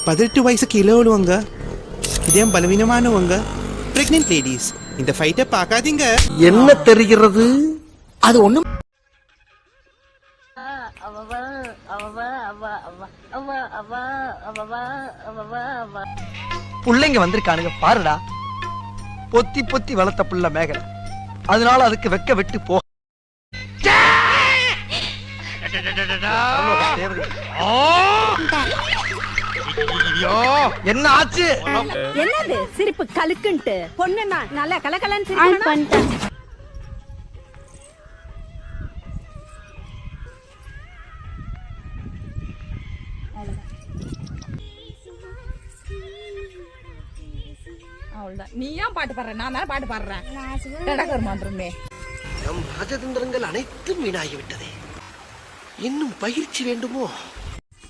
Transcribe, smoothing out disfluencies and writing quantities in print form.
18 வயசு கீழே உள்ளவங்க, இதயம் பலவீனமானவங்க, பிரெக்னென்ட் லேடிஸ் இந்த ஃபைட்டை பார்க்காதீங்க. என்ன தெரிகிறது? அது ஒண்ணும் புள்ளைங்க வந்திருக்கானுங்க பாருடா. பொத்தி பொத்தி வளர்த்த புள்ள மேகலை, அதனால அதுக்கு வெக்க விட்டு போ. என்ன ஆச்சு? என்னது சிரிப்பு கலுக்குன்ட்டு? பொண்ணுன்னா நல்லா கலகலன்னு சிரிக்கணும். அவ்வளவுதான். நீ ஏன் பாட்டு பாடுற? நான் தானே பாட்டு பாடுறேன். நம் ராஜதந்திரங்கள் அனைத்தும் வீணாகிவிட்டதே. இன்னும் பயிற்சி வேண்டுமோ?